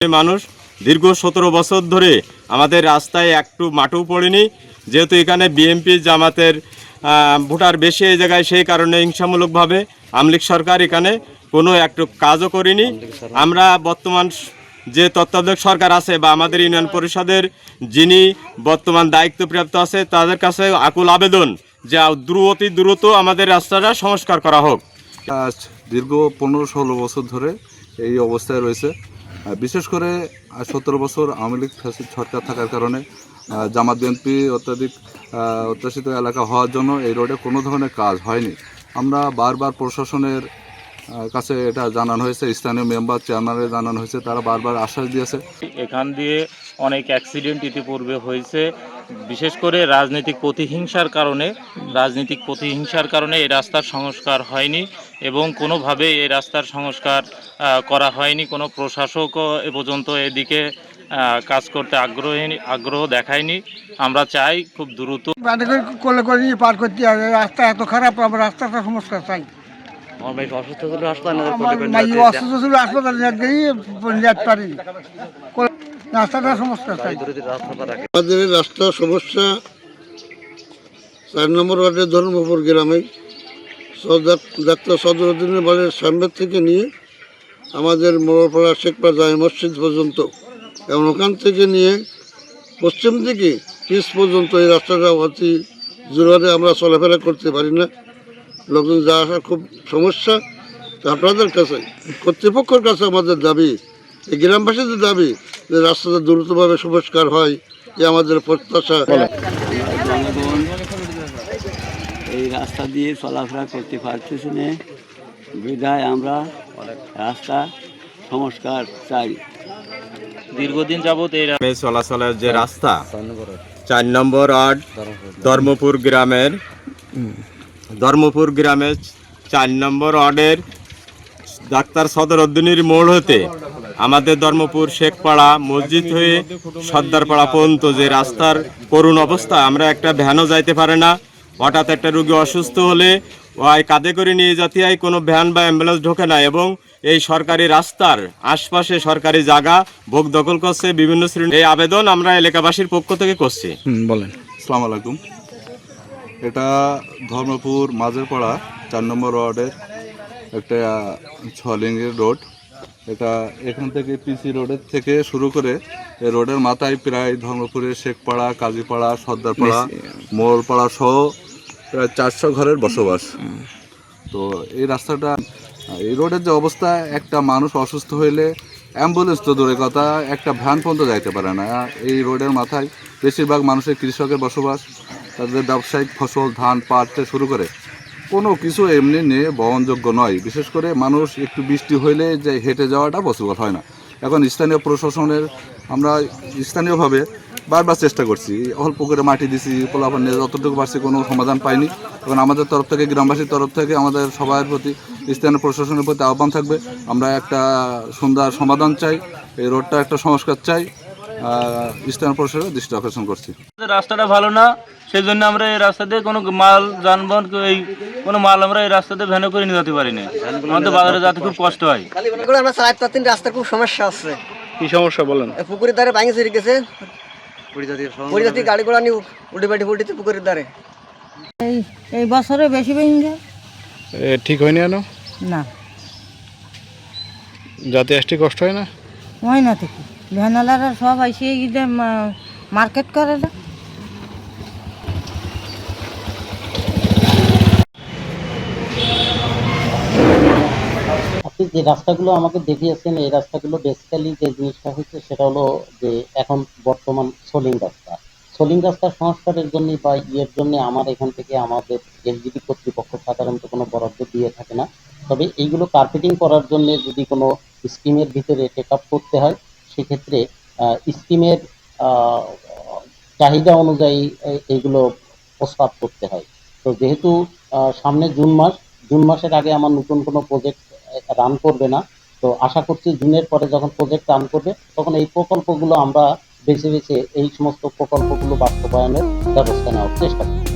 মানুষ দীর্ঘ 17 বছর ধরে আমাদের রাস্তায় একটু মাটিও পড়েনি, যেহেতু এখানে বিএনপি জামাতের ভোটার বেশি এই জায়গায়, সেই কারণে হিংসামূলকভাবে আওয়ামী লীগ সরকার এখানে কোনো একটু কাজও করেনি। আমরা বর্তমান যে তত্ত্বাবধায়ক সরকার আছে বা আমাদের ইউনিয়ন পরিষদের যিনি বর্তমান দায়িত্বপ্রাপ্ত আছে তাদের কাছে আকুল আবেদন যে অতি দ্রুত আমাদের রাস্তাটা সংস্কার করা হোক। আজ দীর্ঘ 15-16 বছর ধরে এই অবস্থায় রয়েছে। বিশেষ করে 17 বছর আওয়ামী লীগ সরকার থাকার কারণে জামাত বিএনপি অত্যাশিত এলাকা হওয়ার জন্য এই রোডে কোনো ধরনের কাজ হয়নি। আমরা বারবার প্রশাসনের কাছে এটা জানানো হয়েছে, স্থানীয় মেম্বার চেয়ারম্যানের জানানো হয়েছে, তারা বারবার আশ্বাস দিয়েছে। এখান দিয়ে অনেক অ্যাক্সিডেন্ট ইতিপূর্বে হয়েছে, বিশেষ করে রাজনৈতিক প্রতিহিংসার কারণে এই রাস্তার সংস্কার হয়নি এবং কোনোভাবে এই রাস্তার সংস্কার করা হয়নি। কোনো প্রশাসকও এ পর্যন্ত এদিকে কাজ করতে আগ্রহ দেখায়নি। আমরা চাই খুব দ্রুত কোলে করে নিয়ে পার করতে হবে। রাস্তা এত খারাপ, আমরা রাস্তাটা সংস্কার চাই। অসুস্থ ছিল হাসপাতালে যেতে পারিনি, রাস্তাটা সমস্যা চাই। আমাদের রাস্তার সমস্যা 4 নম্বর ওয়ার্ডের ধর্মপুর গ্রামে ডাক্তার সদরুদ্দিনের বাড়ির সামনের থেকে নিয়ে আমাদের মোড়পাড়া শেখপাড়া জামে মসজিদ পর্যন্ত এবং ওখান থেকে নিয়ে পশ্চিম দিকে পিস পর্যন্ত এই রাস্তাটা অতি জোরে আমরা চলাফেরা করতে পারি না। লোকজন যা আসা খুব সমস্যা। আপনাদের কাছে, কর্তৃপক্ষের কাছে আমাদের দাবি, এই গ্রামবাসীদের দাবি যে রাস্তাটা দ্রুতভাবে সংস্কার হয়, এ আমাদের প্রত্যাশা। এই রাস্তা দিয়ে চলাফেরা করতে পারতেছি না, বিধায় আমরা রাস্তা সংস্কার চাই। দীর্ঘদিন যাবৎ এই চলাচলের যে রাস্তা 4 নম্বর ওয়ার্ড ধর্মপুর গ্রামের 4 নম্বর ওয়ার্ডের ডাক্তার সদরউদ্দিনের মোড় হতে আমাদের ধর্মপুর শেখপাড়া মসজিদ হয়ে সর্দারপাড়া পর্যন্ত যে রাস্তার করুণ অবস্থা, আমরা একটা ভ্যানও যাইতে পারে না। হঠাৎ একটা রোগী অসুস্থ হলে ওই কাঁধে করে নিয়ে যেতে হয়, কোনো ভ্যান বা অ্যাম্বুলেন্স ঢোকে না এবং এই সরকারি রাস্তার আশপাশে সরকারি জায়গা ভোগ দখল করছে বিভিন্ন শ্রেণী। এই আবেদন আমরা এলাকাবাসীর পক্ষ থেকে করছি। বলেন। আসসালামু আলাইকুম। এটা ধর্মপুর মাঝেরপাড়া 4 নম্বর ওয়ার্ডের একটা 6 লেনের রোড। এটা এখান থেকে পিসি রোডের থেকে শুরু করে এই রোডের মাথায় প্রায় ধর্মপুরের শেখপাড়া, কাজীপাড়া, সর্দারপাড়া, মোড়পাড়া সহ প্রায় 400 ঘরের বসবাস। তো এই রাস্তাটা, এই রোডের যে অবস্থা, একটা মানুষ অসুস্থ হইলে অ্যাম্বুলেন্স তো দূরের কথা, একটা ভ্যান পর্যন্ত যাইতে পারে না। এই রোডের মাথায় বেশিরভাগ মানুষের কৃষকের বসবাস, তাদের ব্যবসায়িক ফসল ধান পাট থেকে শুরু করে কোনো কিছু এমনি নিয়ে বহনযোগ্য নয়। বিশেষ করে মানুষ একটু বৃষ্টি হইলে যে হেঁটে যাওয়াটা পসিবল হয় না। এখন স্থানীয় প্রশাসনের আমরা স্থানীয়ভাবে বারবার চেষ্টা করছি, অল্প করে মাটি দিছি, পোলাপান নিয়ে যতটুকু পারছি, কোনো সমাধান পাইনি। এখন আমাদের তরফ থেকে, গ্রামবাসীর তরফ থেকে আমাদের সবার প্রতি, স্থানীয় প্রশাসনের প্রতি আহ্বান থাকবে, আমরা একটা সুন্দর সমাধান চাই, এই রোডটা একটা সংস্কার চাই। স্থানীয় প্রশাসনের দৃষ্টি আকর্ষণ করছি। রাস্তাটা ভালো না, সেই জন্য আমরা এই রাস্তাতে কোনো মাল যানবাহন কোনো মাল আমরা এই রাস্তাতে ভ্যানে করে নিয়ে যেতে পারি না। আমাদের বাজারে যেতে খুব কষ্ট হয়। আমরা চালাতে রাস্তার খুব সমস্যা আছে। কি সমস্যা বলেন? পুকুরের ধারে ভাঙে চুরি গেছে, পরিজাতি গাড়ি ঘোড়া নিয়ে উল্টে উল্টেছে পুকুরের ধারে। এই বছরে বেশি ভেঙে ঠিক হয়নি কেন? না, যাতে আসতে কষ্ট হয় না? হয় না থেকে ভ্যানওয়ালারা সব আইসে মার্কেট করে না। আপনি যে রাস্তাগুলো আমাকে দেখিয়েছেন, এই রাস্তাগুলো বেসিক্যালি যে জিনিসটা হচ্ছে সেটা হলো যে এখন বর্তমান সোলিং রাস্তার সংস্কারের জন্য বা ইয়ের জন্য আমার এখান থেকে আমাদের এলজিডি কর্তৃপক্ষ সাধারণত কোনো বরাদ্দ দিয়ে থাকে না। তবে এইগুলো কার্পেটিং করার জন্য যদি কোনো স্কিমের ভিতরে টেক আপ করতে হয়, সেক্ষেত্রে স্কিমের চাহিদা অনুযায়ী এইগুলো প্রস্তাব করতে হয়। তো যেহেতু সামনে জুন মাসের আগে আমার নতুন কোনো প্রজেক্ট রান করবে না, তো আশা করছি জুনের পরে যখন প্রজেক্ট রান করবে তখন এই প্রকল্পগুলো আমরা বেছে বেছে এই সমস্ত প্রকল্পগুলো বাস্তবায়নের ব্যবস্থা নেওয়ার চেষ্টা করব।